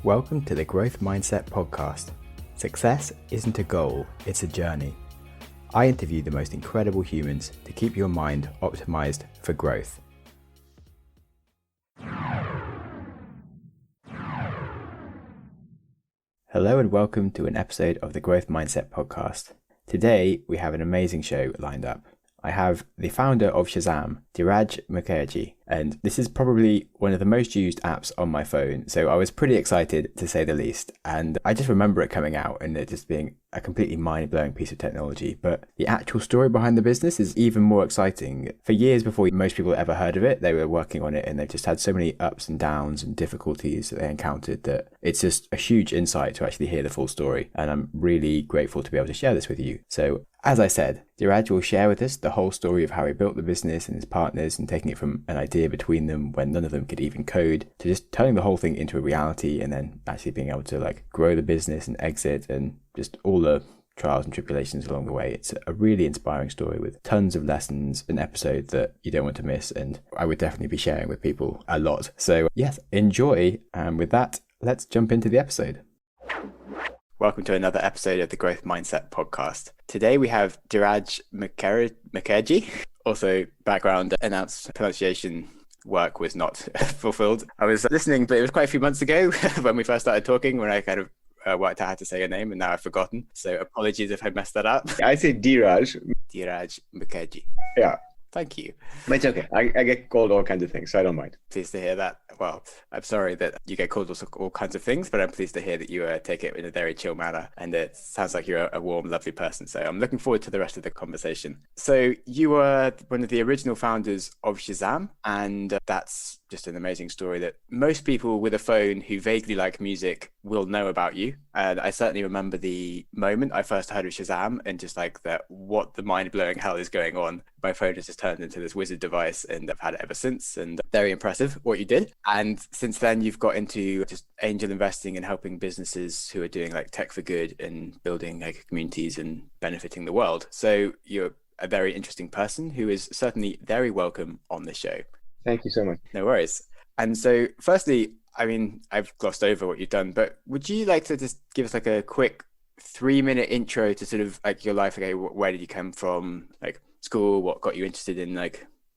Welcome to the Growth Mindset Podcast. Success isn't a goal, it's a journey. I interview the most incredible humans to keep your mind optimized for growth. Hello and welcome to an episode of the Growth Mindset Podcast. Today we have an amazing show lined up. I have the founder of Shazam, Dhiraj Mukherjee, and this is probably one of the most used apps on my phone, so I was pretty excited to say the least, and I just remember it coming out and it just being a completely mind-blowing piece of technology, but the actual story behind the business is even more exciting. For years before most people ever heard of it, they were working on it and they've just had so many ups and downs and difficulties that they encountered that it's just a huge insight to actually hear the full story, and I'm really grateful to be able to share this with you. So as I said, Dhiraj will share with us the whole story of how he built the business and his partners and taking it from an idea between them when none of them could even code to just turning the whole thing into a reality and then actually being able to grow the business and exit and just all the trials and tribulations along the way. It's a really inspiring story with tons of lessons, an episode that you don't want to miss, and I would definitely be sharing with people a lot. So yes, enjoy. And with that, let's jump into the episode. Welcome to another episode of the Growth Mindset Podcast. Today we have Dhiraj Mukherjee. Also, background pronunciation work was not fulfilled. I was listening, but it was quite a few months ago when we first started talking, when I kind of worked out how to say your name, and now I've forgotten. So apologies if I messed that up. I say Dhiraj. Dhiraj Mukherjee. Yeah. Thank you. But it's okay. I get called all kinds of things, so I don't mind. Pleased to hear that. Well, I'm sorry that you get called all kinds of things, but I'm pleased to hear that you take it in a very chill manner. And it sounds like you're a warm, lovely person. So I'm looking forward to the rest of the conversation. So you were one of the original founders of Shazam, and that's just an amazing story that most people with a phone who vaguely like music will know about you. And I certainly remember the moment I first heard of Shazam and just what the mind-blowing hell is going on. My phone has just turned into this wizard device, and I've had it ever since, and very impressive what you did. And since then you've got into just angel investing and helping businesses who are doing tech for good and building communities and benefiting the world. So you're a very interesting person who is certainly very welcome on the show. Thank you so much. No worries. And so firstly, I've glossed over what you've done, but would you like to just give us a quick 3-minute intro to sort of your life? Okay, where did you come from? School, what got you interested in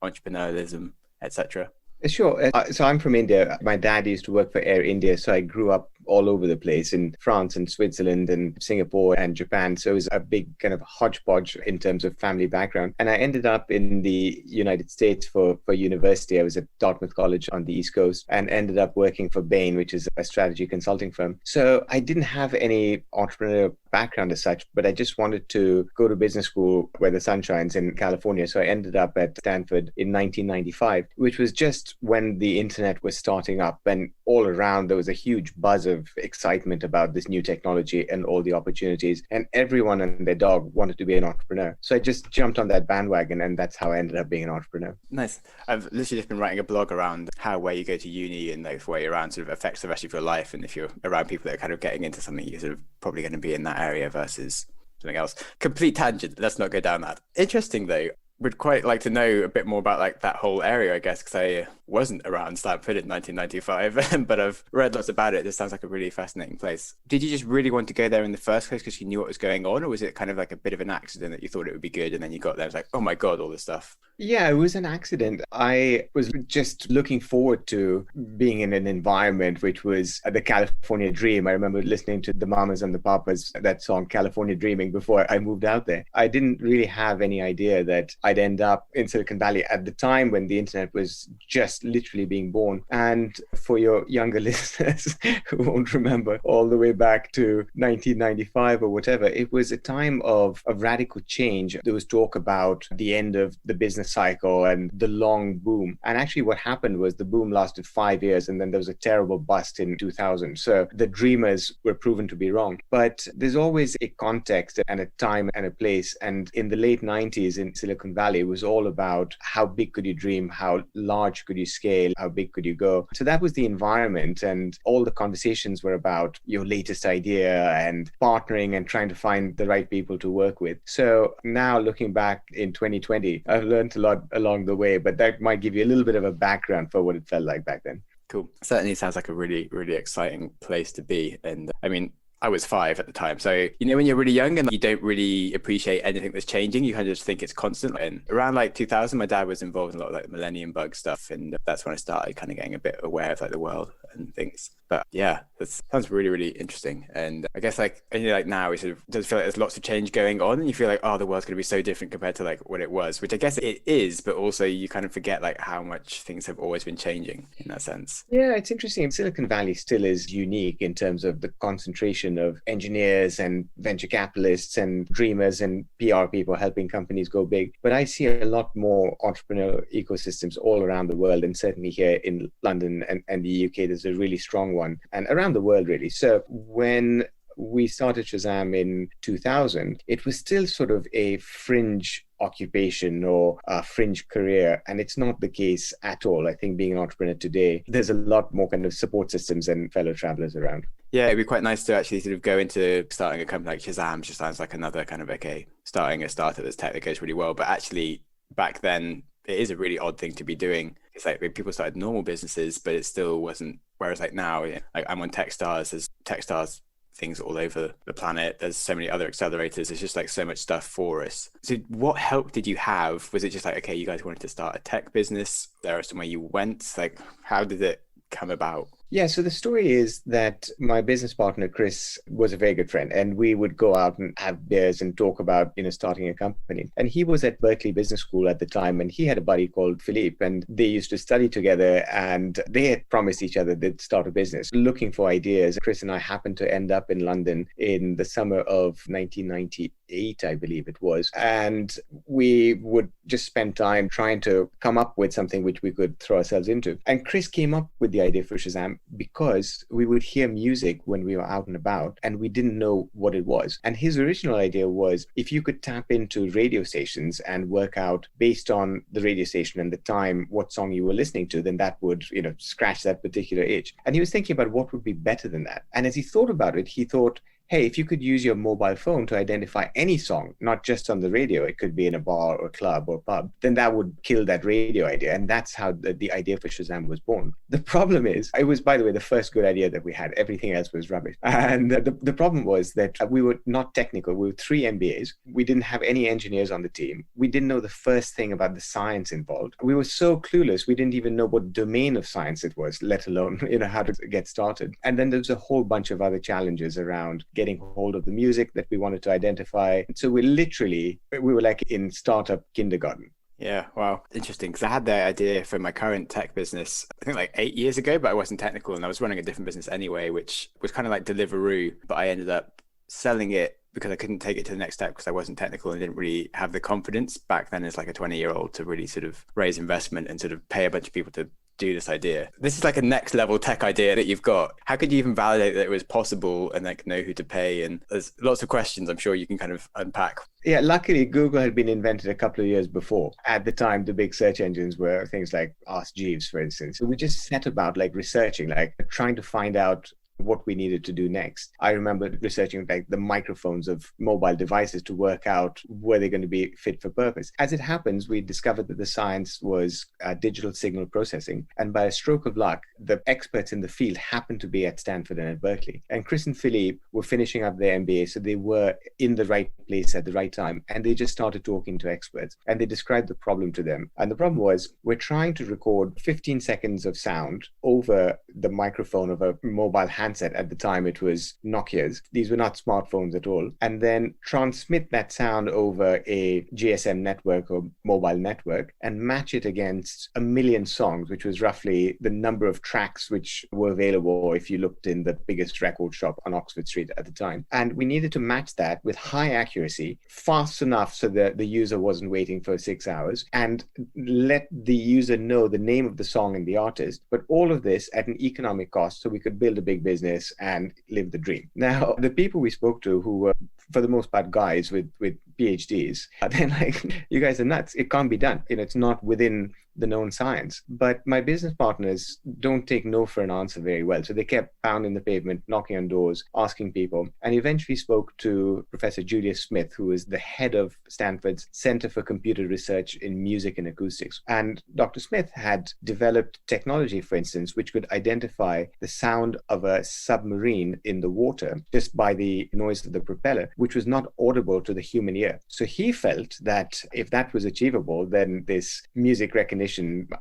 entrepreneurialism, etc.? Sure. So I'm from India. My dad used to work for Air India, so I grew up all over the place in France and Switzerland and Singapore and Japan. So it was a big kind of hodgepodge in terms of family background. And I ended up in the United States for university. I was at Dartmouth College on the East Coast and ended up working for Bain, which is a strategy consulting firm. So I didn't have any entrepreneurial background as such, but I just wanted to go to business school where the sun shines in California. So I ended up at Stanford in 1995, which was just when the internet was starting up, and all around there was a huge buzz of excitement about this new technology and all the opportunities, and everyone and their dog wanted to be an entrepreneur. So I just jumped on that bandwagon, and that's how I ended up being an entrepreneur. Nice. I've literally just been writing a blog around how where you go to uni and where you're around sort of affects the rest of your life, and if you're around people that are kind of getting into something, you're sort of probably going to be in that area versus something else. Complete tangent. Let's not go down that. Interesting though. Would quite like to know a bit more about that whole area, I guess, because I wasn't around Stanford in 1995, but I've read lots about it. This sounds like a really fascinating place. Did you just really want to go there in the first place because you knew what was going on, or was it kind of a bit of an accident that you thought it would be good and then you got there, it was oh my God, all this stuff? Yeah, it was an accident. I was just looking forward to being in an environment which was the California dream. I remember listening to the Mamas and the Papas, that song California Dreaming, before I moved out there. I didn't really have any idea that I'd end up in Silicon Valley at the time when the internet was just literally being born. And for your younger listeners who won't remember all the way back to 1995 or whatever, it was a time of radical change. There was talk about the end of the business cycle and the long boom. And actually what happened was the boom lasted 5 years, and then there was a terrible bust in 2000. So the dreamers were proven to be wrong. But there's always a context and a time and a place. And in the late 90s in Silicon Valley, it was all about how big could you dream, how large could you scale, how big could you go. So that was the environment, and all the conversations were about your latest idea and partnering and trying to find the right people to work with. So now looking back in 2020, I've learned a lot along the way, but that might give you a little bit of a background for what it felt like back then. Cool. Certainly sounds like a really, really exciting place to be. And I mean, I was 5 at the time. So, when you're really young and you don't really appreciate anything that's changing, you kind of just think it's constant. And around like 2000, my dad was involved in a lot of like Millennium Bug stuff. And that's when I started kind of getting a bit aware of like the world and things. But yeah, that sounds really, really interesting. And I guess like now, it sort of does feel like there's lots of change going on. And you feel like, oh, the world's going to be so different compared to like what it was, which I guess it is. But also you kind of forget like how much things have always been changing in that sense. Yeah, it's interesting. Silicon Valley still is unique in terms of the concentration of engineers and venture capitalists and dreamers and PR people helping companies go big. But I see a lot more entrepreneurial ecosystems all around the world, and certainly here in London and the UK, there's a really strong one, and around the world, really. So when we started Shazam in 2000, it was still sort of a fringe occupation or a fringe career. And it's not the case at all. I think being an entrepreneur today, there's a lot more kind of support systems and fellow travelers around. Yeah, it'd be quite nice to actually sort of go into starting a company like Shazam. Just sounds like another kind of, okay, starting a startup that's tech that goes really well. But actually back then, it is a really odd thing to be doing. It's like when people started normal businesses, but it still wasn't. Whereas like now, like I'm on Techstars, there's Techstars things all over the planet. There's so many other accelerators. There's just like so much stuff for us. So what help did you have? Was it just like, okay, you guys wanted to start a tech business? There was somewhere you went. Like, how did it come about? Yeah, so the story is that my business partner, Chris, was a very good friend, and we would go out and have beers and talk about, starting a company. And he was at Berkeley Business School at the time, and he had a buddy called Philippe, and they used to study together, and they had promised each other they'd start a business, looking for ideas. Chris and I happened to end up in London in the summer of 1998, I believe it was. And we would just spend time trying to come up with something which we could throw ourselves into. And Chris came up with the idea for Shazam because we would hear music when we were out and about and we didn't know what it was. And his original idea was if you could tap into radio stations and work out based on the radio station and the time what song you were listening to, then that would, scratch that particular itch. And he was thinking about what would be better than that. And as he thought about it, he thought, hey, if you could use your mobile phone to identify any song, not just on the radio, it could be in a bar or club or pub, then that would kill that radio idea. And that's how the idea for Shazam was born. The problem is, it was, by the way, the first good idea that we had. Everything else was rubbish. And the problem was that we were not technical. We were 3 MBAs. We didn't have any engineers on the team. We didn't know the first thing about the science involved. We were so clueless. We didn't even know what domain of science it was, let alone, how to get started. And then there's a whole bunch of other challenges around getting hold of the music that we wanted to identify. So we were like in startup kindergarten. Yeah, wow. Interesting. Because I had the idea for my current tech business, I think like 8 years ago, but I wasn't technical and I was running a different business anyway, which was kind of like Deliveroo, but I ended up selling it because I couldn't take it to the next step because I wasn't technical and didn't really have the confidence back then as like a 20-year-old to really sort of raise investment and sort of pay a bunch of people to do this idea. This is like a next level tech idea that you've got. How could you even validate that it was possible and like know who to pay? And there's lots of questions I'm sure you can kind of unpack. Yeah, luckily Google had been invented a couple of years before. At the time, the big search engines were things like Ask Jeeves, for instance. So we just set about like researching, like trying to find out what we needed to do next. I remember researching like the microphones of mobile devices to work out were they going to be fit for purpose. As it happens, we discovered that the science was digital signal processing. And by a stroke of luck, the experts in the field happened to be at Stanford and at Berkeley. And Chris and Philippe were finishing up their MBA, so they were in the right place at the right time. And they just started talking to experts and they described the problem to them. And the problem was, we're trying to record 15 seconds of sound over the microphone of a mobile handset. At the time, it was Nokia's. These were not smartphones at all. And then transmit that sound over a GSM network or mobile network and match it against 1 million songs, which was roughly the number of tracks which were available if you looked in the biggest record shop on Oxford Street at the time. And we needed to match that with high accuracy, fast enough so that the user wasn't waiting for 6 hours, and let the user know the name of the song and the artist. But all of this at an economic cost so we could build a big business and live the dream. Now, the people we spoke to who were for the most part, guys with PhDs, they're like, you guys are nuts. It can't be done. It's not within the known science. But my business partners don't take no for an answer very well. So they kept pounding the pavement, knocking on doors, asking people, and eventually spoke to Professor Julius Smith, who is the head of Stanford's Center for Computer Research in Music and Acoustics. And Dr. Smith had developed technology, for instance, which could identify the sound of a submarine in the water just by the noise of the propeller, which was not audible to the human ear. So he felt that if that was achievable, then this music recognition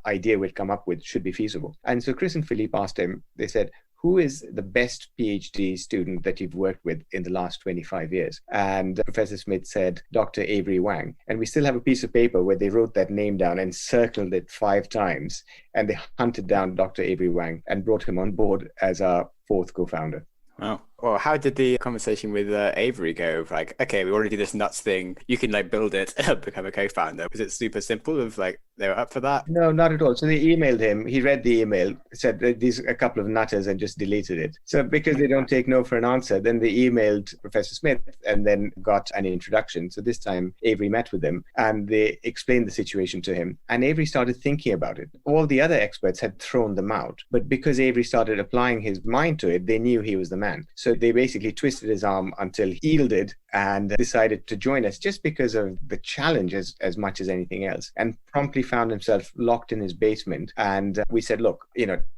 idea we'd come up with should be feasible. And so Chris and Philippe asked him, they said, who is the best PhD student that you've worked with in the last 25 years? And Professor Smith said, Dr. Avery Wang. And we still have a piece of paper where they wrote that name down and circled it 5 times. And they hunted down Dr. Avery Wang and brought him on board as our 4th co-founder. Wow. Well, how did the conversation with Avery go? Like, okay, we want to do this nuts thing. You can like build it and become a co-founder. Was it super simple of like, they were up for that? No, not at all. So they emailed him. He read the email, said these a couple of nutters and just deleted it. So because they don't take no for an answer, then they emailed Professor Smith and then got an introduction. So this time Avery met with them and they explained the situation to him. And Avery started thinking about it. All the other experts had thrown them out. But because Avery started applying his mind to it, they knew he was the man. So they basically twisted his arm until he yielded and decided to join us just because of the challenge as much as anything else, and promptly found himself locked in his basement. And we said, look,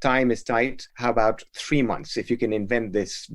time is tight. How about 3 months? If you can invent this,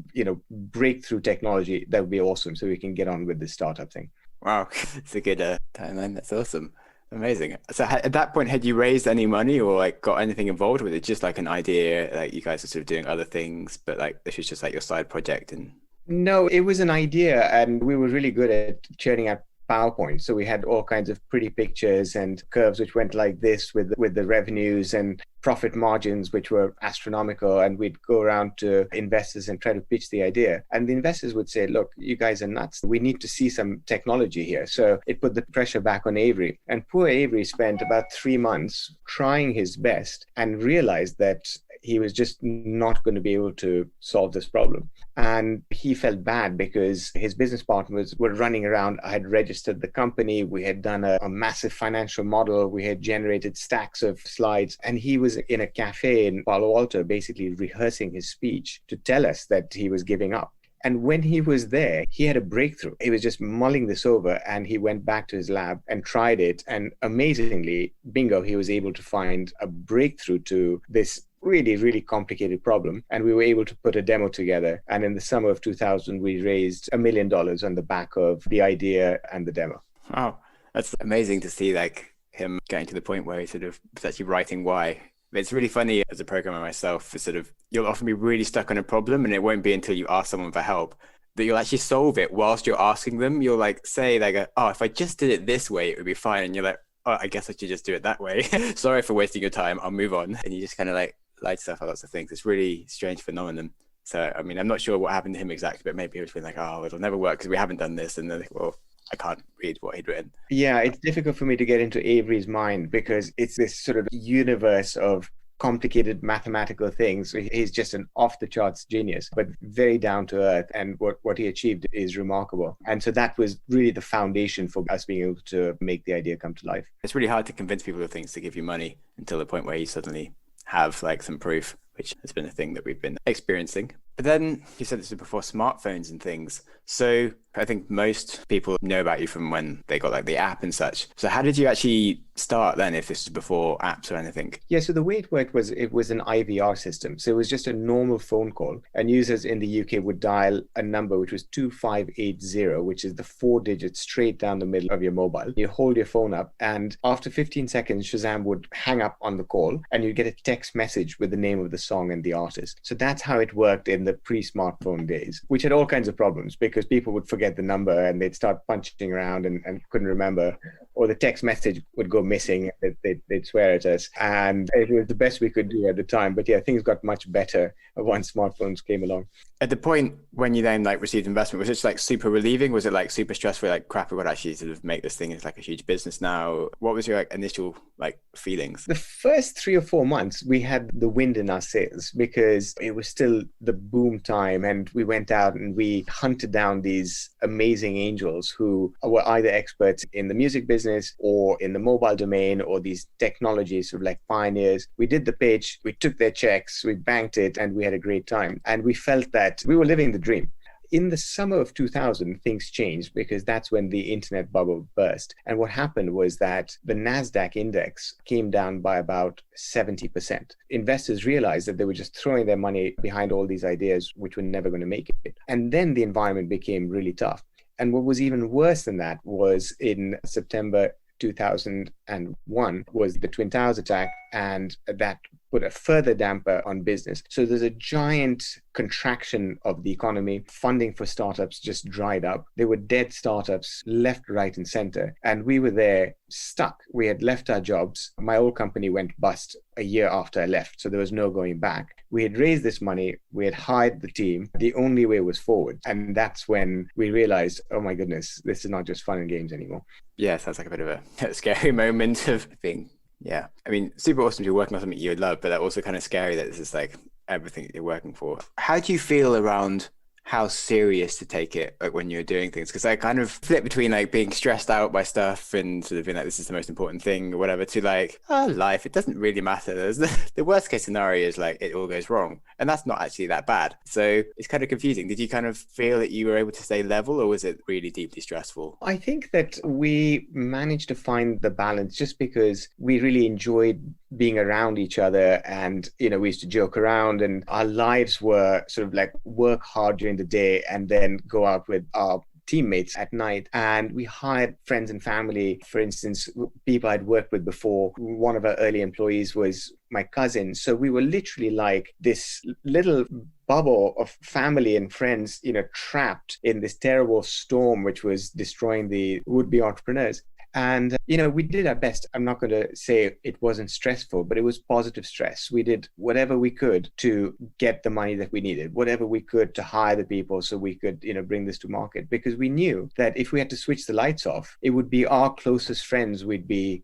breakthrough technology, that would be awesome. So we can get on with this startup thing. Wow. It's a good timeline. That's awesome. Amazing. So at that point, had you raised any money or like got anything involved with it? Just like an idea, like you guys are sort of doing other things, but like this was just like your side project? And no, it was an idea, and we were really good at churning out PowerPoint. So we had all kinds of pretty pictures and curves which went like this with the revenues and profit margins, which were astronomical. And we'd go around to investors and try to pitch the idea. And the investors would say, look, you guys are nuts. We need to see some technology here. So it put the pressure back on Avery. And poor Avery spent about 3 months trying his best and realized that he was just not going to be able to solve this problem. And he felt bad because his business partners were running around. I had registered the company. We had done a massive financial model. We had generated stacks of slides. And he was in a cafe in Palo Alto, basically rehearsing his speech to tell us that he was giving up. And when he was there, he had a breakthrough. He was just mulling this over and he went back to his lab and tried it. And amazingly, bingo, he was able to find a breakthrough to this really, really complicated problem. And we were able to put a demo together. And in the summer of 2000, we raised $1 million on the back of the idea and the demo. Wow, that's amazing to see like him getting to the point where he sort of was actually writing why. It's really funny as a programmer myself, it's sort of, you'll often be really stuck on a problem and it won't be until you ask someone for help that you'll actually solve it whilst you're asking them. You'll like say like, oh, if I just did it this way, it would be fine. And you're like, oh, I guess I should just do it that way. Sorry for wasting your time. I'll move on. And you just kind of like light stuff out lots of things. It's really strange phenomenon. So, I mean, I'm not sure what happened to him exactly, but maybe he was feeling like, oh, it'll never work because we haven't done this. And then, well, I can't read what he'd written. Yeah, it's difficult for me to get into Avery's mind because it's this sort of universe of complicated mathematical things. He's just an off the charts genius, but very down to earth. And what he achieved is remarkable. And so that was really the foundation for us being able to make the idea come to life. It's really hard to convince people of things to give you money until the point where you suddenly have like some proof, which has been a thing that we've been experiencing. But then you said this was before smartphones and things. So I think most people know about you from when they got like the app and such. So how did you actually start then, if this was before apps or anything? Yeah, so the way it worked was it was an IVR system. So it was just a normal phone call. And users in the UK would dial a number which was 2580, which is the 4 digits straight down the middle of your mobile. You hold your phone up and after 15 seconds, Shazam would hang up on the call and you get a text message with the name of the song and the artist. So that's how it worked in the pre-smartphone days, which had all kinds of problems because people would forget the number and they'd start punching around and couldn't remember or the text message would go missing. They'd swear at us. And it was the best we could do at the time. But yeah, things got much better once smartphones came along. At the point when you then like received investment, was it just like super relieving? Was it like super stressful? Like, crap, we've got to actually sort of make this thing into like a huge business now. What was your like initial like feelings? The first 3 or 4 months, we had the wind in our sails because it was still the boom time. And we went out and we hunted down these amazing angels who were either experts in the music business or in the mobile domain or these technologies, sort of like pioneers. We did the pitch, we took their checks, we banked it, and we had a great time. And we felt that we were living the dream. In the summer of 2000, things changed because that's when the internet bubble burst. And what happened was that the NASDAQ index came down by about 70%. Investors realized that they were just throwing their money behind all these ideas, which were never going to make it. And then the environment became really tough. And what was even worse than that was in September 2001 was the Twin Towers attack, and that put a further damper on business. So there's a giant contraction of the economy. Funding for startups just dried up. There were dead startups left, right, and center. And we were there stuck. We had left our jobs. My old company went bust a year after I left. So there was no going back. We had raised this money. We had hired the team. The only way was forward. And that's when we realized, oh my goodness, this is not just fun and games anymore. Yeah, sounds like a bit of a scary moment of being, yeah. I mean, super awesome to be working on something you love, but also kind of scary that this is like everything that you're working for. How do you feel around how serious to take it like when you're doing things? Because I kind of flip between like being stressed out by stuff and sort of being like, this is the most important thing or whatever, to like, life, it doesn't really matter. There's the worst case scenario is like it all goes wrong, and that's not actually that bad. So it's kind of confusing. Did you kind of feel that you were able to stay level, or was it really deeply stressful? I think that we managed to find the balance just because we really enjoyed being around each other, and we used to joke around, and our lives were sort of like work hard during the day and then go out with our teammates at night. And we hired friends and family, for instance, people I'd worked with before. One of our early employees was my cousin. So we were literally like this little bubble of family and friends, trapped in this terrible storm, which was destroying the would-be entrepreneurs. And, we did our best. I'm not going to say it wasn't stressful, but it was positive stress. We did whatever we could to get the money that we needed, whatever we could to hire the people so we could, bring this to market, because we knew that if we had to switch the lights off, it would be our closest friends we'd be,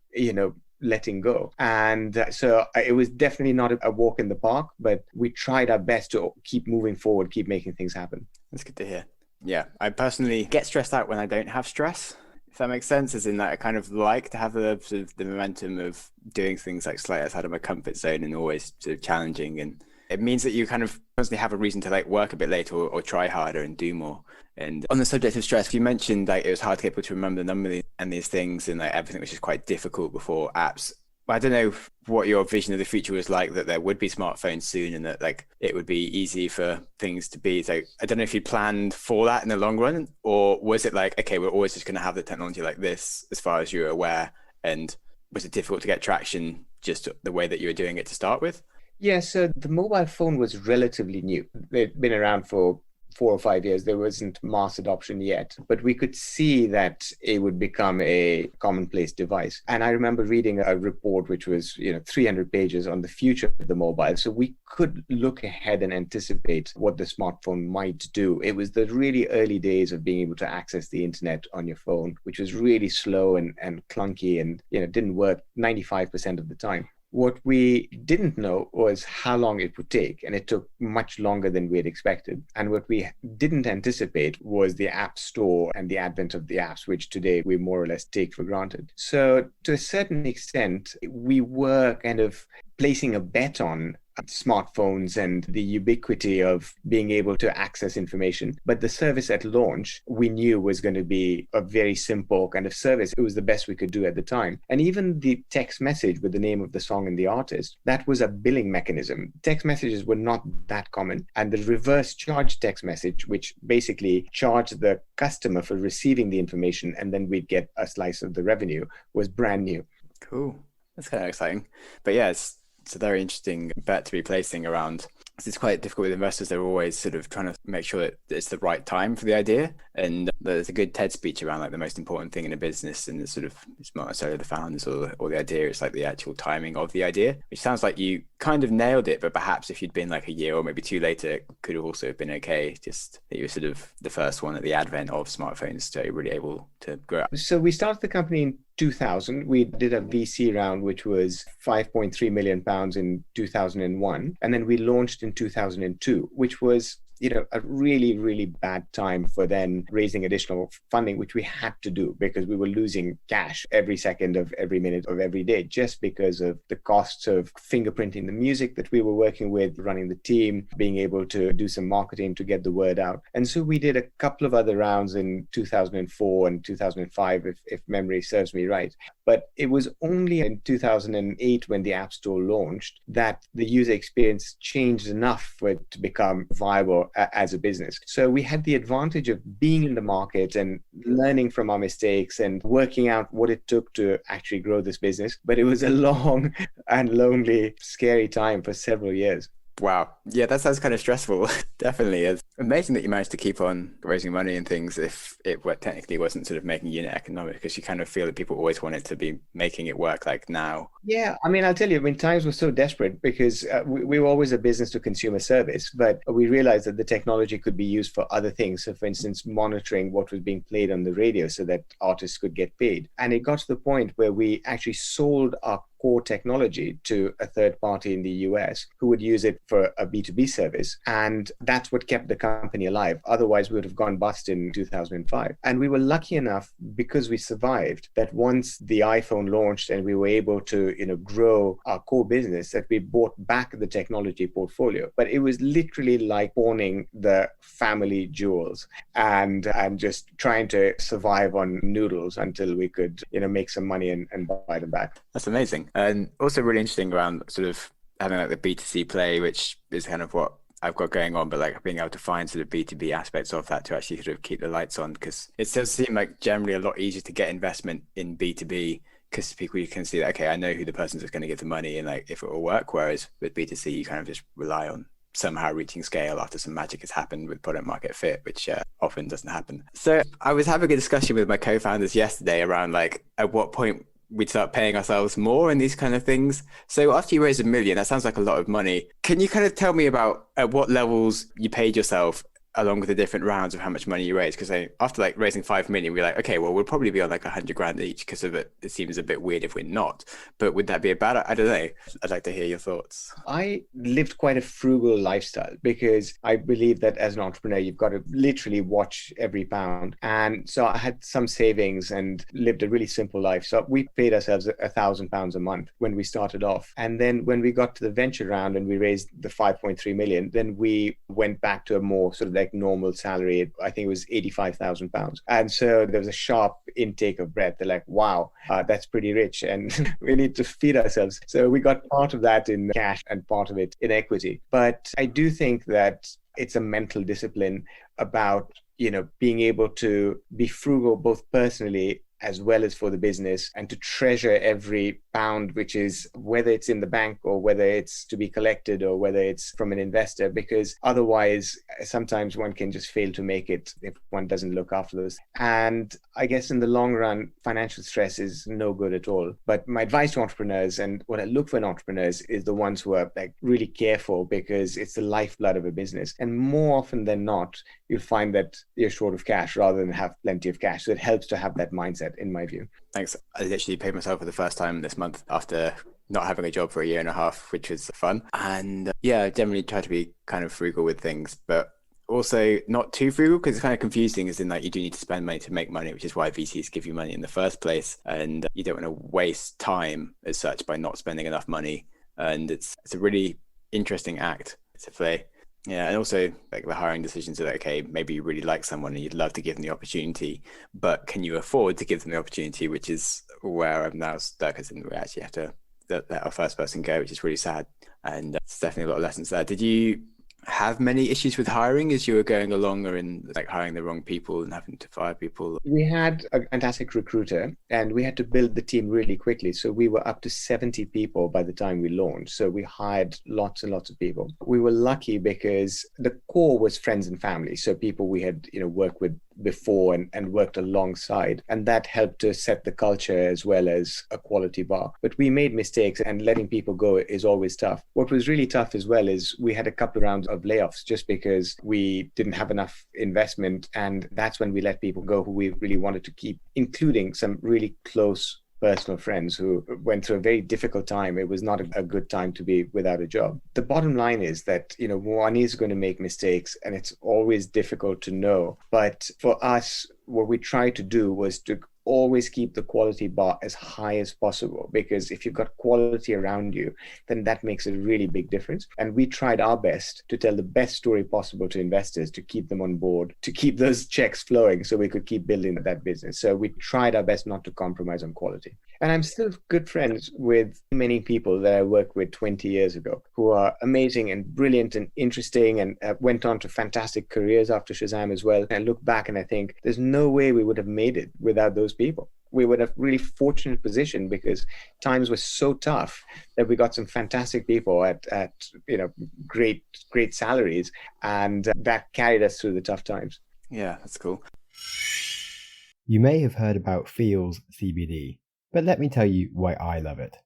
letting go. And so it was definitely not a walk in the park, but we tried our best to keep moving forward, keep making things happen. That's good to hear. Yeah, I personally get stressed out when I don't have stress. If that makes sense, as in that I kind of like to have the sort of the momentum of doing things like slightly outside of my comfort zone and always sort of challenging. And it means that you kind of constantly have a reason to like work a bit later or try harder and do more. And on the subject of stress, you mentioned like it was hard to get people to remember the numbers and these things and like everything was just quite difficult before apps. I don't know what your vision of the future was like, that there would be smartphones soon and that like it would be easy for things to be. So I don't know if you planned for that in the long run, or was it like, okay, we're always just going to have the technology like this as far as you're aware? And was it difficult to get traction just the way that you were doing it to start with? Yeah, so the mobile phone was relatively new. They'd been around for 4 or 5 years. There wasn't mass adoption yet, but we could see that it would become a commonplace device. And I remember reading a report which was 300 pages on the future of the mobile. So we could look ahead and anticipate what the smartphone might do. It was the really early days of being able to access the internet on your phone, which was really slow and clunky and didn't work 95% of the time. What we didn't know was how long it would take, and it took much longer than we had expected. And what we didn't anticipate was the App Store and the advent of the apps, which today we more or less take for granted. So to a certain extent, we were kind of placing a bet on smartphones and the ubiquity of being able to access information. But the service at launch, we knew was going to be a very simple kind of service. It was the best we could do at the time. And even the text message with the name of the song and the artist, that was a billing mechanism. Text messages were not that common. And the reverse charge text message, which basically charged the customer for receiving the information and then we'd get a slice of the revenue, was brand new. Cool. That's kind of exciting. But yeah, it's a very interesting bet to be placing around. It's quite difficult with investors. They're always sort of trying to make sure that it's the right time for the idea. And there's a good TED speech around like the most important thing in a business, and it's not necessarily the founders or the idea, it's like the actual timing of the idea, which sounds like you kind of nailed it, but perhaps if you'd been like a year or maybe two later, it could have also been okay, just that you were sort of the first one at the advent of smartphones, so you're really able to grow up. So we started the company in 2000. We did a VC round, which was 5.3 million pounds in 2001. And then we launched in 2002, which was a really, really bad time for then raising additional funding, which we had to do because we were losing cash every second of every minute of every day, just because of the costs of fingerprinting the music that we were working with, running the team, being able to do some marketing to get the word out. And so we did a couple of other rounds in 2004 and 2005, if memory serves me right. But it was only in 2008 when the App Store launched that the user experience changed enough for it to become viable as a business. So we had the advantage of being in the market and learning from our mistakes and working out what it took to actually grow this business. But it was a long and lonely, scary time for several years. Wow. Yeah, that sounds kind of stressful. Definitely. It's amazing that you managed to keep on raising money and things if it technically wasn't sort of making unit economics, because you kind of feel that people always wanted to be making it work like now. Yeah, I mean, I'll tell you, times were so desperate because we were always a business to consumer service, but we realized that the technology could be used for other things. So for instance, monitoring what was being played on the radio so that artists could get paid. And it got to the point where we actually sold our core technology to a third party in the US who would use it for a B2B service. And that's what kept the company alive. Otherwise, we would have gone bust in 2005. And we were lucky enough, because we survived, that once the iPhone launched and we were able to grow our core business, that we bought back the technology portfolio. But it was literally like pawning the family jewels and just trying to survive on noodles until we could make some money and buy them back. That's amazing. And also really interesting around sort of having like the B2C play, which is kind of what I've got going on, but like being able to find sort of B2B aspects of that to actually sort of keep the lights on, because it does seem like generally a lot easier to get investment in B2B because people, you can see that, okay, I know who the person that's going to give the money and like if it will work. Whereas with B2C, you kind of just rely on somehow reaching scale after some magic has happened with product market fit, which often doesn't happen. So I was having a discussion with my co-founders yesterday around like at what point we'd start paying ourselves more and these kind of things. So after you raise $1 million, that sounds like a lot of money. Can you kind of tell me about at what levels you paid yourself along with the different rounds of how much money you raised? Because after like raising 5 million, we're like, okay, well, we'll probably be on like 100 grand each because of it. It seems a bit weird if we're not, but would that be a bad? I don't know. I'd like to hear your thoughts. I lived quite a frugal lifestyle because I believe that as an entrepreneur, you've got to literally watch every pound. And so I had some savings and lived a really simple life. So we paid ourselves £1,000 a month when we started off. And then when we got to the venture round and we raised the 5.3 million, then we went back to a more sort of like normal salary. I think it was £85,000. And so there was a sharp intake of breath. They're like, wow, that's pretty rich and we need to feed ourselves. So we got part of that in cash and part of it in equity. But I do think that it's a mental discipline about, being able to be frugal both personally as well as for the business, and to treasure every pound, which is whether it's in the bank or whether it's to be collected or whether it's from an investor, because otherwise sometimes one can just fail to make it if one doesn't look after those. And I guess in the long run, financial stress is no good at all. But my advice to entrepreneurs, and what I look for in entrepreneurs, is the ones who are like really careful, because it's the lifeblood of a business. And more often than not, you'll find that you're short of cash rather than have plenty of cash. So it helps to have that mindset, in my view. Thanks. I literally paid myself for the first time this month after not having a job for a year and a half, which was fun. And I generally try to be kind of frugal with things, but also not too frugal, because it's kind of confusing, as in like you do need to spend money to make money, which is why VCs give you money in the first place. And you don't want to waste time as such by not spending enough money. And it's a really interesting act to play. Yeah, and also like the hiring decisions are like, okay, maybe you really like someone and you'd love to give them the opportunity, but can you afford to give them the opportunity, which is where I'm now stuck, as in we actually have to let our first person go, which is really sad. And it's definitely a lot of lessons there. Did you have many issues with hiring as you were going along, or in like hiring the wrong people and having to fire people? We had a fantastic recruiter and we had to build the team really quickly. So we were up to 70 people by the time we launched. So we hired lots and lots of people. We were lucky because the core was friends and family. So people we had, worked with before and worked alongside. And that helped to set the culture as well as a quality bar. But we made mistakes, and letting people go is always tough. What was really tough as well is we had a couple of rounds of layoffs just because we didn't have enough investment. And that's when we let people go who we really wanted to keep, including some really close personal friends who went through a very difficult time. It was not a good time to be without a job. The bottom line is that, one is going to make mistakes, and it's always difficult to know. But for us, what we tried to do was to always keep the quality bar as high as possible, because if you've got quality around you, then that makes a really big difference. And we tried our best to tell the best story possible to investors, to keep them on board, to keep those checks flowing so we could keep building that business. So we tried our best not to compromise on quality. And I'm still good friends with many people that I worked with 20 years ago who are amazing and brilliant and interesting, and went on to fantastic careers after Shazam as well. And I look back and I think there's no way we would have made it without those people. We were in a really fortunate position because times were so tough that we got some fantastic people at great salaries, and that carried us through the tough times. Yeah, that's cool. You may have heard about Feels CBD, but let me tell you why I love it.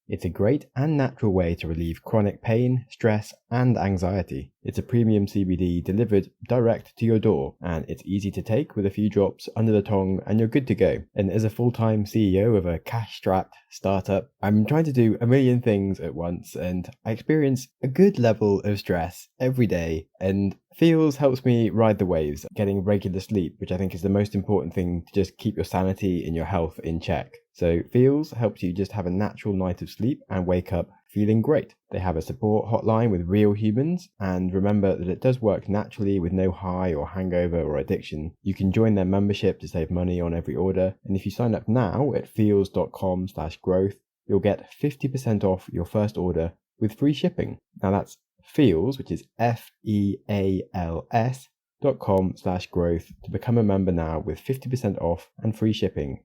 It's a great and natural way to relieve chronic pain, stress, and anxiety. It's a premium CBD delivered direct to your door, and it's easy to take with a few drops under the tongue, and you're good to go. And as a full-time CEO of a cash-strapped startup, I'm trying to do a million things at once, and I experience a good level of stress every day, and Feels helps me ride the waves, getting regular sleep, which I think is the most important thing to just keep your sanity and your health in check. So Feels helps you just have a natural night of sleep and wake up feeling great. They have a support hotline with real humans, and remember that it does work naturally with no high or hangover or addiction. You can join their membership to save money on every order, and if you sign up now at feels.com/growth, you'll get 50% off your first order with free shipping. Now that's Feels, which is FEALS.com/growth to become a member now with 50% off and free shipping.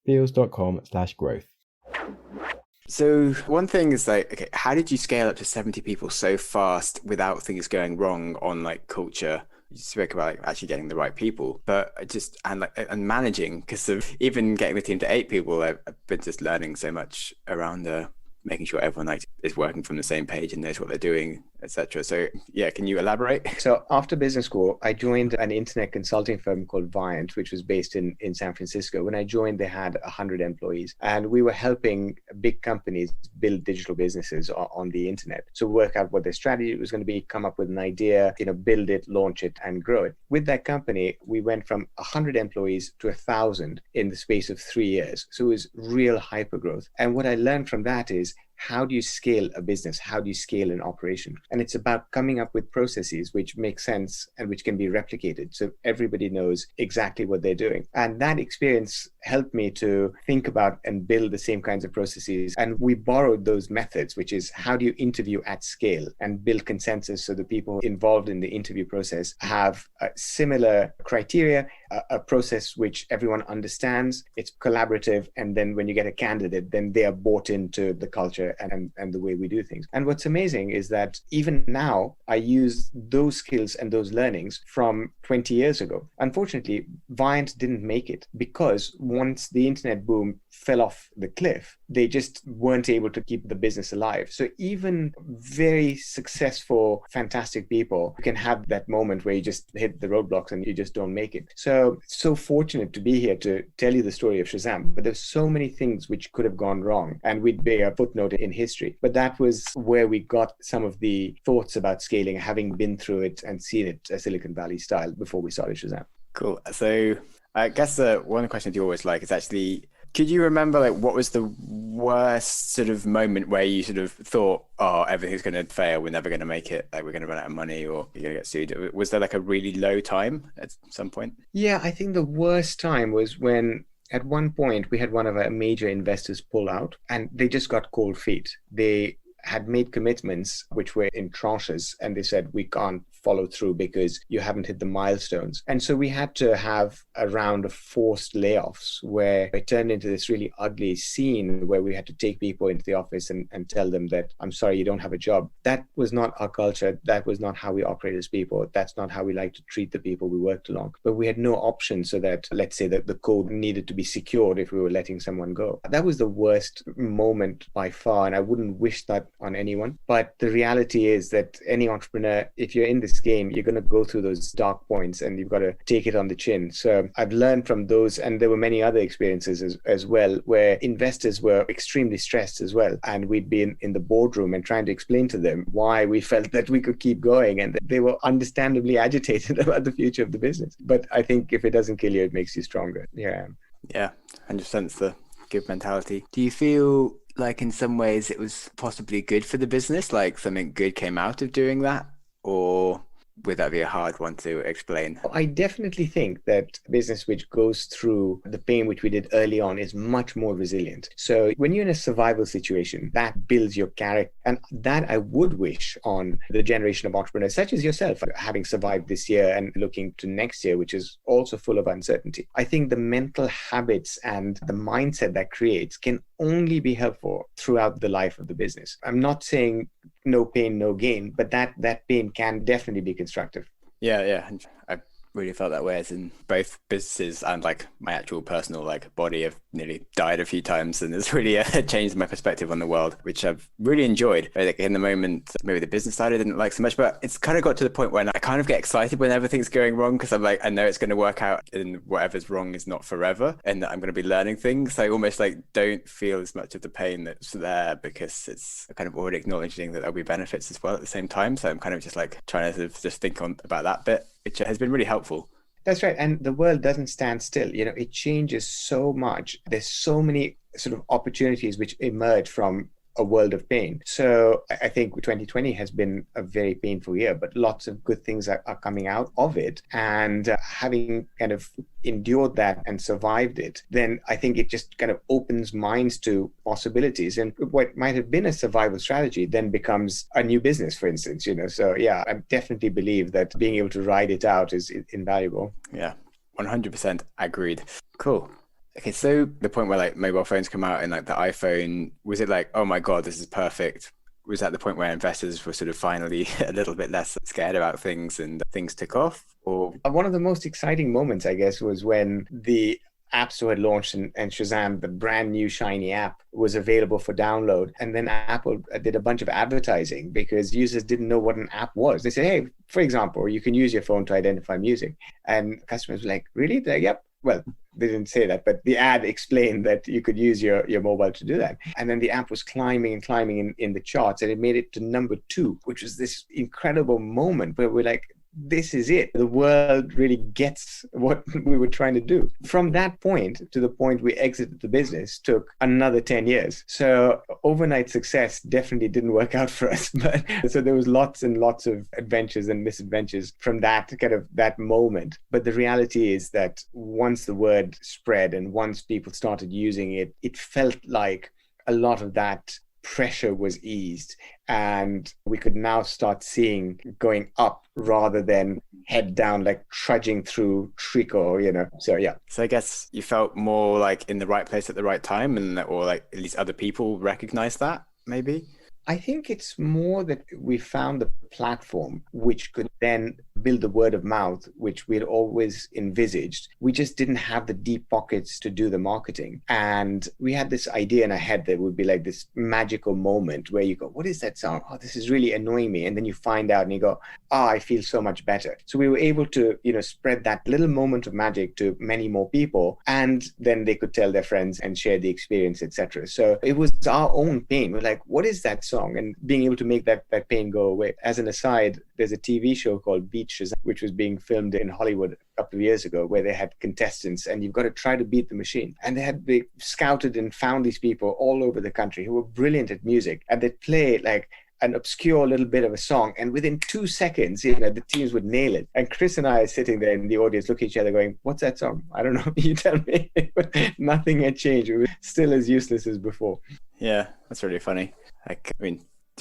Feels.com/growth. So one thing is okay, how did you scale up to 70 people so fast without things going wrong on culture? You spoke about actually getting the right people, but and managing, because of even getting the team to 8 people, I've been just learning so much around making sure everyone is working from the same page and knows what they're doing, etc. So yeah, can you elaborate? So after business school, I joined an internet consulting firm called Viant, which was based in San Francisco. When I joined, they had 100 employees, and we were helping big companies build digital businesses on the internet. So work out what their strategy was going to be, come up with an idea, build it, launch it, and grow it. With that company, we went from 100 employees to 1,000 in the space of 3 years. So it was real hypergrowth. And what I learned from that is, how do you scale a business? How do you scale an operation? And it's about coming up with processes which make sense and which can be replicated, so everybody knows exactly what they're doing. And that experience helped me to think about and build the same kinds of processes. And we borrowed those methods, which is how do you interview at scale and build consensus so the people involved in the interview process have a similar criteria, a process which everyone understands, it's collaborative, and then when you get a candidate, then they are bought into the culture and the way we do things. And what's amazing is that even now I use those skills and those learnings from 20 years ago. Unfortunately, Viant didn't make it because once the internet boom fell off the cliff, they just weren't able to keep the business alive. So even very successful, fantastic people can have that moment where you just hit the roadblocks and you just don't make it. So fortunate to be here to tell you the story of Shazam, but there's so many things which could have gone wrong, and we'd be a footnote in history. But that was where we got some of the thoughts about scaling, having been through it and seen it a Silicon Valley style before we started Shazam. Cool. So I guess one question you always is actually, could you remember what was the worst sort of moment where you sort of thought, oh, everything's going to fail, we're never going to make it, we're going to run out of money, or you're going to get sued? Was there a really low time at some point? Yeah, I think the worst time was when at one point we had one of our major investors pull out, and they just got cold feet. They had made commitments which were in tranches, and they said, we can't follow through because you haven't hit the milestones. And so we had to have a round of forced layoffs where it turned into this really ugly scene where we had to take people into the office and tell them that, I'm sorry, you don't have a job. That was not our culture. That was not how we operate as people. That's not how we like to treat the people we worked along. But we had no option, so that, let's say, that the code needed to be secured if we were letting someone go. That was the worst moment by far, and I wouldn't wish that on anyone. But the reality is that any entrepreneur, if you're in this game, you're going to go through those dark points and you've got to take it on the chin. So I've learned from those, and there were many other experiences as well, where investors were extremely stressed as well. And we'd be in the boardroom and trying to explain to them why we felt that we could keep going. And they were understandably agitated about the future of the business. But I think if it doesn't kill you, it makes you stronger. Yeah. Yeah, 100% it's the good mentality. Do you feel like in some ways it was possibly good for the business, like something good came out of doing that? Or would that be a hard one to explain? I definitely think that business which goes through the pain which we did early on is much more resilient. So when you're in a survival situation, that builds your character. And that I would wish on the generation of entrepreneurs, such as yourself, having survived this year and looking to next year, which is also full of uncertainty. I think the mental habits and the mindset that creates can only be helpful throughout the life of the business. I'm not saying no pain, no gain, but that pain can definitely be constructive. Yeah. I really felt that way, as in both businesses and like my actual personal like body have nearly died a few times, and it's really changed my perspective on the world, which I've really enjoyed. Like in the moment, maybe the business side I didn't like so much, but it's kind of got to the point when I kind of get excited when everything's going wrong, because I'm like, I know it's going to work out and whatever's wrong is not forever, and that I'm going to be learning things. So I almost like don't feel as much of the pain that's there, because it's kind of already acknowledging that there'll be benefits as well at the same time. So I'm kind of just like trying to just think about that bit, which has been really helpful. That's right. And the world doesn't stand still. It changes so much. There's so many sort of opportunities which emerge from a world of pain. So I think 2020 has been a very painful year, but lots of good things are coming out of it. And having kind of endured that and survived it, then I think it just kind of opens minds to possibilities. And what might have been a survival strategy then becomes a new business, for instance. So yeah, I definitely believe that being able to ride it out is invaluable. Yeah, 100% agreed. Cool. Okay, so the point where like mobile phones come out and like the iPhone, was it like, oh my God, this is perfect? Was that the point where investors were sort of finally a little bit less scared about things and things took off? Or one of the most exciting moments, I guess, was when the App Store had launched and Shazam, the brand new shiny app, was available for download. And then Apple did a bunch of advertising because users didn't know what an app was. They said, hey, for example, you can use your phone to identify music. And customers were like, really? They're like, yep. Well, they didn't say that, but the ad explained that you could use your mobile to do that. And then the app was climbing in the charts, and it made it to number 2, which was this incredible moment where we're like, this is it. The world really gets what we were trying to do. From that point to the point we exited the business took another 10 years. So overnight success definitely didn't work out for us. But so there was lots and lots of adventures and misadventures from that moment. But the reality is that once the word spread and once people started using it, it felt like a lot of that pressure was eased, and we could now start seeing going up rather than head down, like trudging through treacle, So yeah. So I guess you felt more like in the right place at the right time, or like at least other people recognize that, maybe? I think it's more that we found the platform which could then build the word of mouth, which we had always envisaged. We just didn't have the deep pockets to do the marketing. And we had this idea in our head that would be like this magical moment where you go, what is that sound? Oh, this is really annoying me. And then you find out and you go, I feel so much better. So we were able to, spread that little moment of magic to many more people. And then they could tell their friends and share the experience, etc. So it was our own pain. We're like, what is that song? And being able to make that pain go away. As an aside, there's a TV show called Beat Shazam, which was being filmed in Hollywood a couple of years ago, where they had contestants and you've got to try to beat the machine. And they scouted and found these people all over the country who were brilliant at music, and they'd play like an obscure little bit of a song, and within 2 seconds, the teams would nail it. And Chris and I are sitting there in the audience looking at each other going, what's that song? I don't know. You tell me. Nothing had changed. We were still as useless as before. Yeah, that's really funny.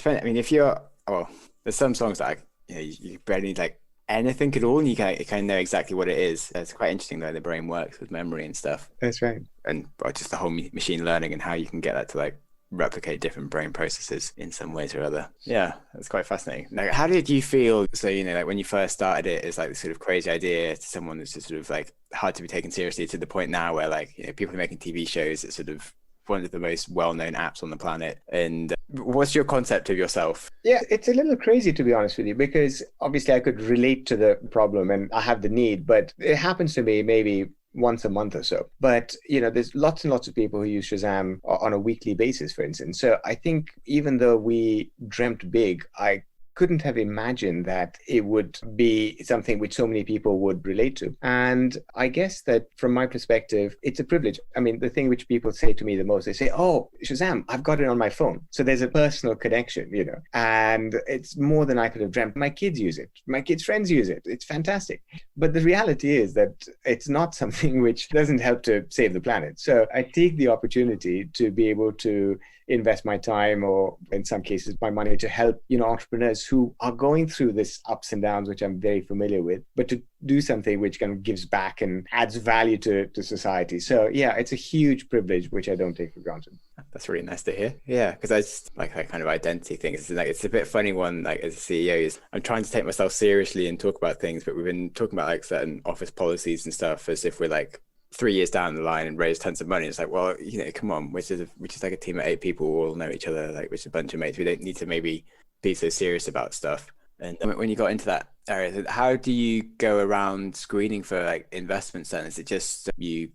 I mean, if you're, well, there's some songs that you barely need like anything at all, and you kind of know exactly what it is. It's quite interesting though, the brain works with memory and stuff. That's right. And just the whole machine learning and how you can get that to like replicate different brain processes in some ways or other. Yeah, that's quite fascinating. Now, how did you feel? So, like when you first started it, it's like this sort of crazy idea to someone that's just sort of like hard to be taken seriously, to the point now where like, people are making TV shows. It's sort of one of the most well-known apps on the planet. And what's your concept of yourself? Yeah, it's a little crazy, to be honest with you, because obviously I could relate to the problem and I have the need, but it happens to me maybe once a month or so. But, there's lots and lots of people who use Shazam on a weekly basis, for instance. So I think even though we dreamt big, I couldn't have imagined that it would be something which so many people would relate to. And I guess that from my perspective, it's a privilege. I mean, the thing which people say to me the most, they say, oh, Shazam, I've got it on my phone. So there's a personal connection, and it's more than I could have dreamt. My kids use it. My kids' friends use it. It's fantastic. But the reality is that it's not something which doesn't help to save the planet. So I take the opportunity to be able to invest my time, or in some cases my money, to help entrepreneurs who are going through this ups and downs, which I'm very familiar with, but to do something which kind of gives back and adds value to society. So yeah, it's a huge privilege which I don't take for granted. That's really nice to hear. Yeah, because I just like that kind of identity thing. It's a bit funny one, like as a CEO, is I'm trying to take myself seriously and talk about things, but we've been talking about like certain office policies and stuff as if we're like 3 years down the line and raise tons of money. It's like, well, come on, which is like a team of 8 people who all know each other, like which is a bunch of mates. We don't need to maybe be so serious about stuff. And when you got into that area, how do you go around screening for like investments then? Is it just you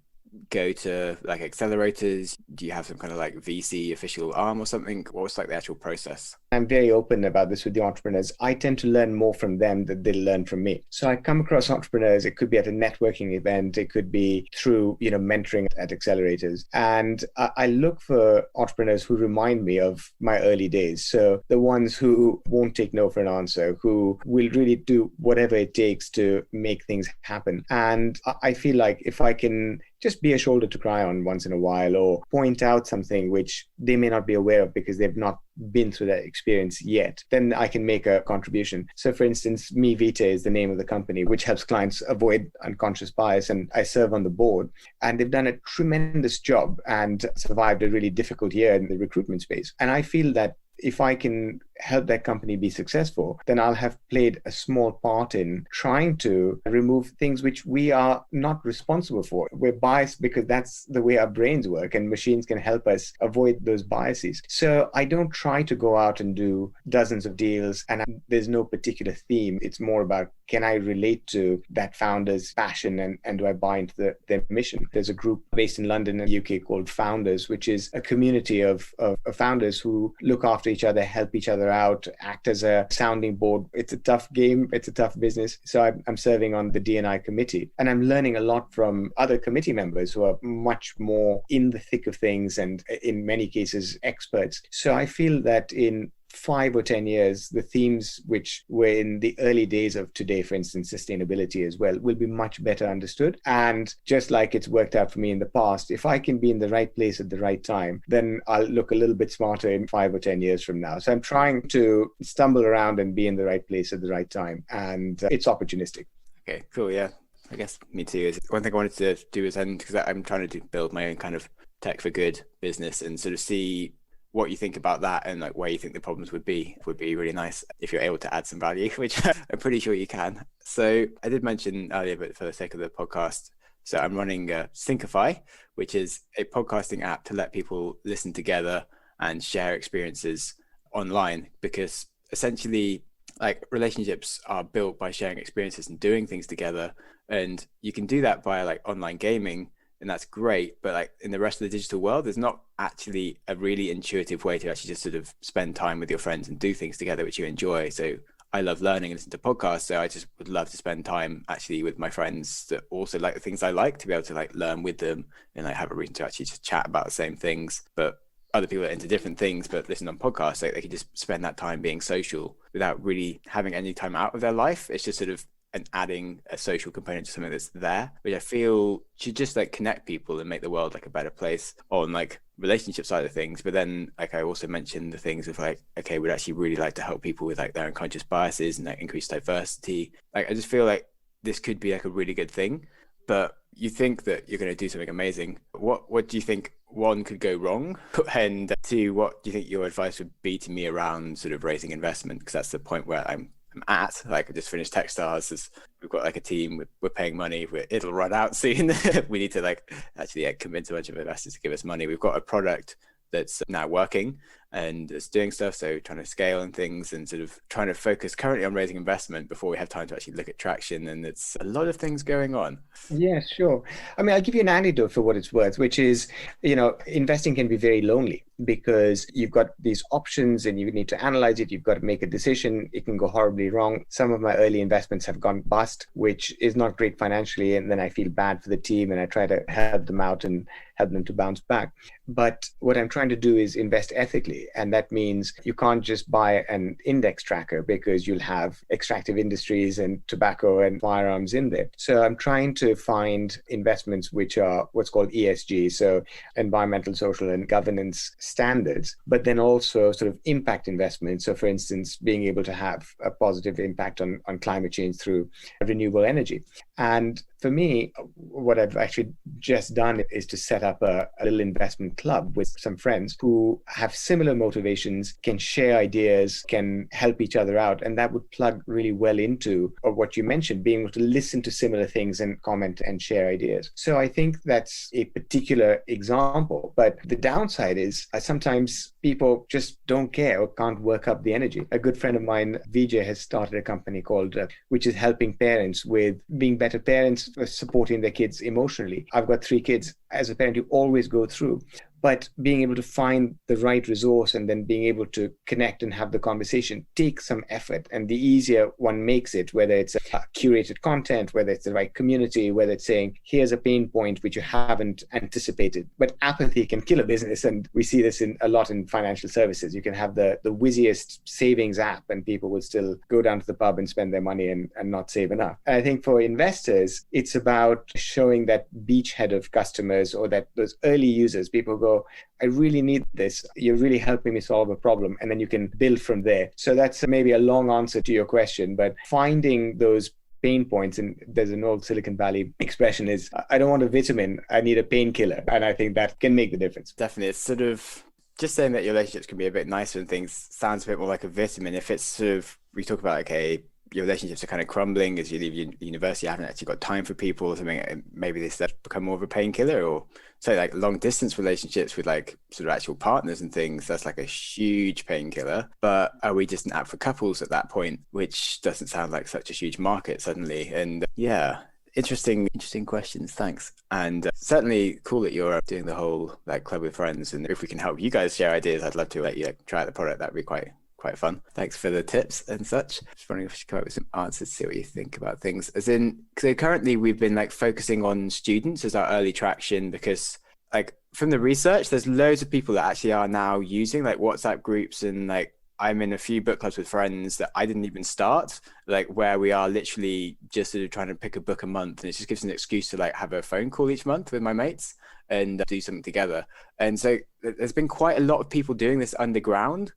go to like accelerators? Do you have some kind of like VC official arm or something? What's like the actual process? I'm very open about this with the entrepreneurs. I tend to learn more from them than they'll learn from me. So I come across entrepreneurs. It could be at a networking event. It could be through, mentoring at accelerators. And I look for entrepreneurs who remind me of my early days. So the ones who won't take no for an answer, who will really do whatever it takes to make things happen. And I feel like if I can just be a shoulder to cry on once in a while, or point out something which they may not be aware of because they've not been through that experience yet, then I can make a contribution. So for instance, Me Vita is the name of the company, which helps clients avoid unconscious bias. And I serve on the board, and they've done a tremendous job and survived a really difficult year in the recruitment space. And I feel that if I can help that company be successful, then I'll have played a small part in trying to remove things which we are not responsible for. We're biased because that's the way our brains work, and machines can help us avoid those biases. So I don't try to go out and do dozens of deals, and there's no particular theme. It's more about, can I relate to that founder's passion, and do I buy into their mission? There's a group based in London and UK called Founders, which is a community of founders who look after each other, help each other out, act as a sounding board. It's a tough game. It's a tough business. So I'm serving on the D&I committee, and I'm learning a lot from other committee members who are much more in the thick of things and in many cases experts. So I feel that in 5 or 10 years, the themes which were in the early days of today, for instance, sustainability as well, will be much better understood. And just like it's worked out for me in the past, if I can be in the right place at the right time, then I'll look a little bit smarter in 5 or 10 years from now. So I'm trying to stumble around and be in the right place at the right time. And it's opportunistic. Okay, cool. Yeah, I guess me too. One thing I wanted to do is, because I'm trying to build my own kind of tech for good business, and sort of see what you think about that and like where you think the problems would be really nice if you're able to add some value, which I'm pretty sure you can. So I did mention earlier, but for the sake of the podcast, so I'm running Syncify, which is a podcasting app to let people listen together and share experiences online, because essentially like relationships are built by sharing experiences and doing things together. And you can do that via like online gaming, and that's great. But like in the rest of the digital world, there's not actually a really intuitive way to actually just sort of spend time with your friends and do things together which you enjoy. So I love learning and listening to podcasts. So I just would love to spend time actually with my friends that also like the things I like, to be able to like learn with them and like have a reason to actually just chat about the same things. But other people are into different things, but listen on podcasts, like they can just spend that time being social without really having any time out of their life. It's just sort of and adding a social component to something that's there, which I feel should just like connect people and make the world like a better place on like relationship side of things, but then like I also mentioned the things of like, okay, we'd actually really like to help people with like their unconscious biases and like increase diversity. Like I just feel like this could be like a really good thing. But you think that you're going to do something amazing. What do you think, one, could go wrong? And two, what do you think your advice would be to me around sort of raising investment? Because that's the point where I'm at. Like I just finished Techstars. We've got like a team, we're paying money, it'll run out soon. We need to like actually convince a bunch of investors to give us money. We've got a product that's now working and it's doing stuff, so trying to scale and things and sort of trying to focus currently on raising investment before we have time to actually look at traction, and it's a lot of things going on. Yeah, sure. I mean, I'll give you an anecdote for what it's worth, which is, investing can be very lonely because you've got these options and you need to analyze it. You've got to make a decision. It can go horribly wrong. Some of my early investments have gone bust, which is not great financially. And then I feel bad for the team and I try to help them out and help them to bounce back. But what I'm trying to do is invest ethically. And that means you can't just buy an index tracker because you'll have extractive industries and tobacco and firearms in there. So I'm trying to find investments which are what's called ESG, so environmental, social, and governance standards, but then also sort of impact investments. So for instance, being able to have a positive impact on climate change through renewable energy. And for me, what I've actually just done is to set up a little investment club with some friends who have similar motivations, can share ideas, can help each other out. And that would plug really well into what you mentioned, being able to listen to similar things and comment and share ideas. So I think that's a particular example. But the downside is sometimes people just don't care or can't work up the energy. A good friend of mine, Vijay, has started a company called, which is helping parents with being better parents, supporting their kids emotionally. I've got 3 kids. As a parent, you always go through. But being able to find the right resource and then being able to connect and have the conversation takes some effort. And the easier one makes it, whether it's curated content, whether it's the right community, whether it's saying, here's a pain point which you haven't anticipated. But apathy can kill a business. And we see this a lot in financial services. You can have the whizziest savings app and people will still go down to the pub and spend their money and not save enough. And I think for investors, it's about showing that beachhead of customers or that those early users, people go, I really need this. You're really helping me solve a problem. And then you can build from there. So that's maybe a long answer to your question, but finding those pain points, and there's an old Silicon Valley expression is, I don't want a vitamin, I need a painkiller. And I think that can make the difference. Definitely. It's sort of just saying that your relationships can be a bit nicer and things sounds a bit more like a vitamin. If it's sort of, we talk about, okay, your relationships are kind of crumbling as you leave university, you haven't actually got time for people or something, maybe this has become more of a painkiller. Or say like long distance relationships with like sort of actual partners and things, that's like a huge painkiller. But are we just an app for couples at that point, which doesn't sound like such a huge market suddenly? And yeah, interesting questions. Thanks. And certainly cool that you're doing the whole like club with friends, and if we can help you guys share ideas, I'd love to let you try out the product. That'd be quite fun. Thanks for the tips and such. Just wondering if I should come up with some answers to see what you think about things. As in, so currently we've been like focusing on students as our early traction, because like from the research, there's loads of people that actually are now using like WhatsApp groups, and like I'm in a few book clubs with friends that I didn't even start, like where we are literally just sort of trying to pick a book a month, and it just gives an excuse to like have a phone call each month with my mates and do something together. And so there's been quite a lot of people doing this underground,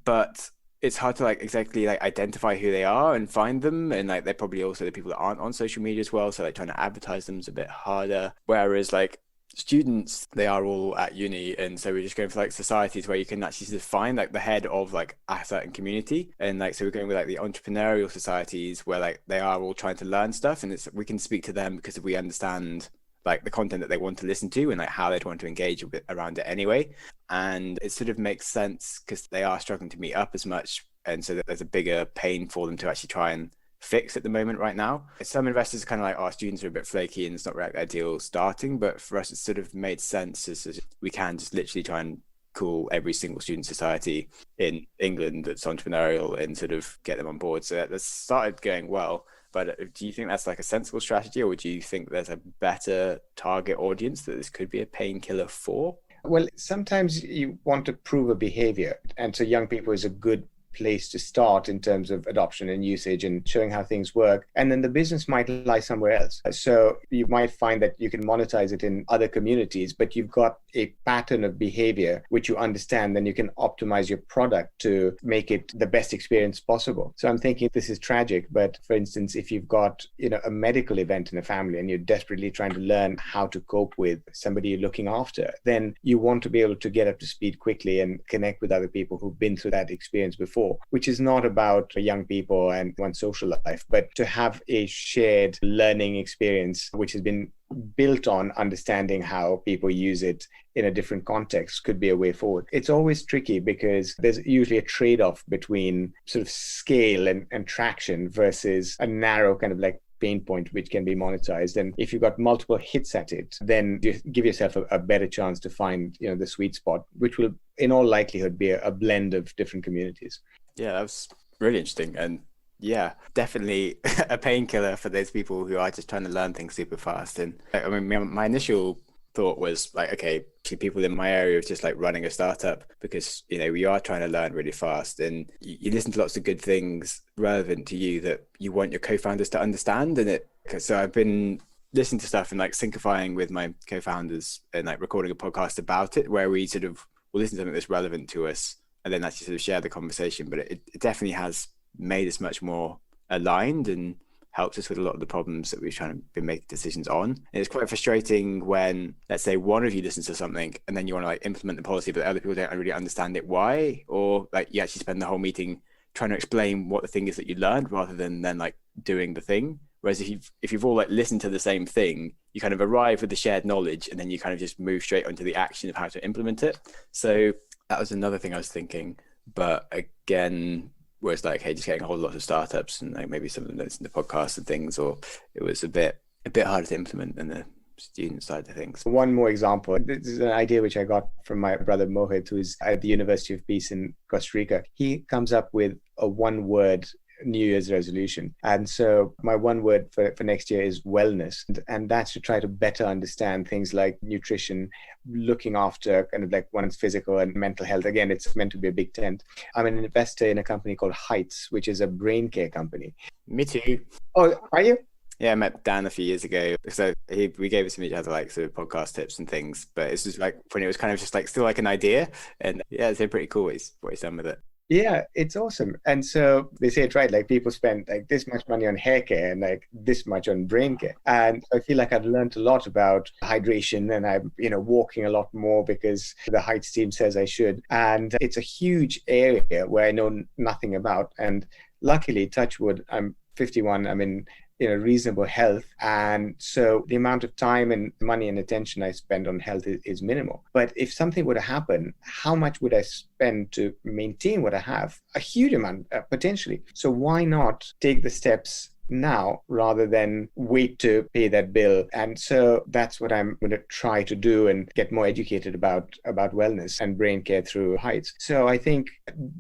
but it's hard to like exactly like identify who they are and find them. And like they're probably also the people that aren't on social media as well, so like trying to advertise them is a bit harder. Whereas like students, they are all at uni, and so we're just going for like societies where you can actually just find like the head of like a certain community. And like so we're going with like the entrepreneurial societies where like they are all trying to learn stuff, and it's we can speak to them because we understand like the content that they want to listen to and like how they'd want to engage a bit around it anyway. And it sort of makes sense because they are struggling to meet up as much, and so that there's a bigger pain for them to actually try and fix at the moment right now. Some investors are kind of like, oh, students are a bit flaky and it's not really ideal starting, but for us it sort of made sense as we can just literally try and call every single student society in England that's entrepreneurial and sort of get them on board. So that started going well. But do you think that's like a sensible strategy, or do you think there's a better target audience that this could be a painkiller for? Well, sometimes you want to prove a behavior, and so young people is a good place to start in terms of adoption and usage and showing how things work. And then the business might lie somewhere else. So you might find that you can monetize it in other communities, but you've got a pattern of behavior which you understand, then you can optimize your product to make it the best experience possible. So I'm thinking this is tragic, but for instance, if you've got, a medical event in a family and you're desperately trying to learn how to cope with somebody you're looking after, then you want to be able to get up to speed quickly and connect with other people who've been through that experience before, which is not about young people and one's social life, but to have a shared learning experience which has been built on understanding how people use it in a different context could be a way forward. It's always tricky because there's usually a trade-off between sort of scale and traction versus a narrow kind of like pain point which can be monetized. And if you've got multiple hits at it, then you give yourself a better chance to find the sweet spot, which will in all likelihood be a blend of different communities. Yeah, that was really interesting. And yeah, definitely a painkiller for those people who are just trying to learn things super fast. And I mean, my initial thought was like, okay, to people in my area of just like running a startup, because we are trying to learn really fast, and you listen to lots of good things relevant to you that you want your co-founders to understand. And so I've been listening to stuff and like syncifying with my co-founders and like recording a podcast about it, where we sort of will listen to something that's relevant to us and then actually sort of share the conversation. But it definitely has made us much more aligned and helps us with a lot of the problems that we've trying to be making decisions on. And it's quite frustrating when, let's say, one of you listens to something and then you want to like implement the policy, but other people don't really understand it why, or like you actually spend the whole meeting trying to explain what the thing is that you learned rather than then like doing the thing. Whereas if you've all like listened to the same thing, you kind of arrive with the shared knowledge and then you kind of just move straight onto the action of how to implement it. So that was another thing I was thinking. But again, whereas like, hey, just getting a whole lot of startups and like maybe some of them listen to podcasts and things, or it was a bit harder to implement than the student side of things. One more example. This is an idea which I got from my brother Mohit, who's at the University of Peace in Costa Rica. He comes up with a one-word New Year's resolution. And so my one word for next year is wellness. And that's to try to better understand things like nutrition, looking after kind of like one's physical and mental health. Again, it's meant to be a big tent. I'm an investor in a company called Heights, which is a brain care company. Me too. Oh, are you? Yeah, I met Dan a few years ago. So we gave us each other like sort of podcast tips and things. But it's just like when it was kind of just like still like an idea. And yeah, it's pretty cool what he's done with it. Yeah, it's awesome. And so they say it right, like people spend like this much money on hair care and like this much on brain care. And I feel like I've learned a lot about hydration, and I'm, walking a lot more because the Heights team says I should. And it's a huge area where I know nothing about. And luckily, touch wood, I'm 51, I'm in reasonable health. And so the amount of time and money and attention I spend on health is minimal. But if something were to happen, how much would I spend to maintain what I have? A huge amount, potentially. So why not take the steps now rather than wait to pay that bill? And so that's what I'm going to try to do and get more educated about wellness and brain care through Heights. So I think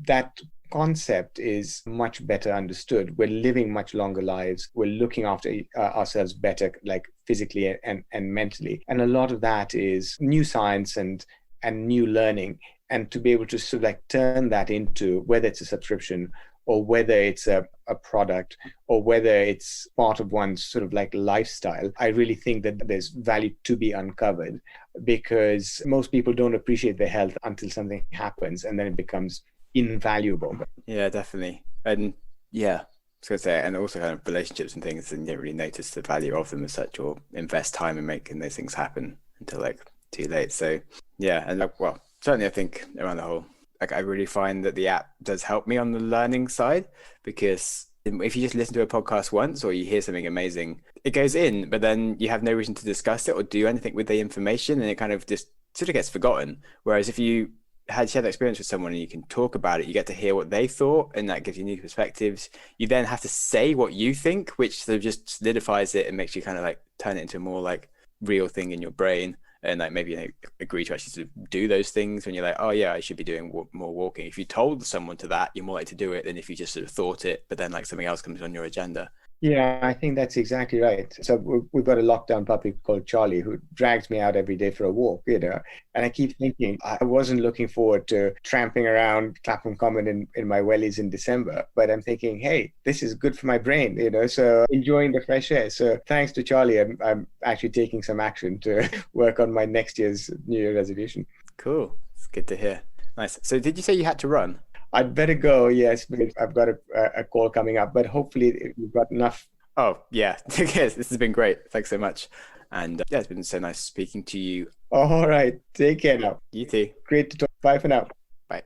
that concept is much better understood. We're living much longer lives. We're looking after ourselves better, like physically and mentally. And a lot of that is new science and new learning. And to be able to sort of like turn that into, whether it's a subscription or whether it's a product or whether it's part of one's sort of like lifestyle, I really think that there's value to be uncovered, because most people don't appreciate their health until something happens, and then it becomes invaluable. Yeah, definitely. And yeah, I was going to say, and also kind of relationships and things, and you don't really notice the value of them as such, or invest time in making those things happen until like too late. So yeah, and well, certainly I think around the whole, like I really find that the app does help me on the learning side, because if you just listen to a podcast once or you hear something amazing, it goes in, but then you have no reason to discuss it or do anything with the information, and it kind of just sort of gets forgotten. Whereas if you had shared that experience with someone and you can talk about it, you get to hear what they thought, and that gives you new perspectives. You then have to say what you think, which sort of just solidifies it and makes you kind of like turn it into a more like real thing in your brain, and like maybe agree to actually sort of do those things when you're like, oh yeah, I should be doing more walking. If you told someone to that, you're more likely to do it than if you just sort of thought it, but then like something else comes on your agenda. Yeah, I think that's exactly right. So we've got a lockdown puppy called Charlie who drags me out every day for a walk, and I keep thinking I wasn't looking forward to tramping around Clapham Common in my wellies in December, but I'm thinking, hey, this is good for my brain, so enjoying the fresh air. So thanks to Charlie, I'm actually taking some action to work on my next year's New Year resolution. Cool. It's good to hear. Nice. So did you say you had to run? I'd better go, yes, because I've got a call coming up, but hopefully you've got enough. Oh, yeah. Yes, this has been great. Thanks so much. And yeah, it's been so nice speaking to you. All right. Take care now. You too. Great to talk. Bye for now. Bye.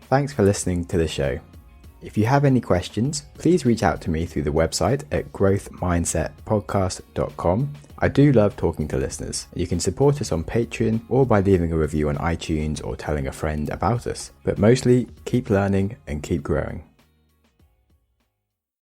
Thanks for listening to the show. If you have any questions, please reach out to me through the website at growthmindsetpodcast.com. I do love talking to listeners. You can support us on Patreon or by leaving a review on iTunes or telling a friend about us. But mostly, keep learning and keep growing.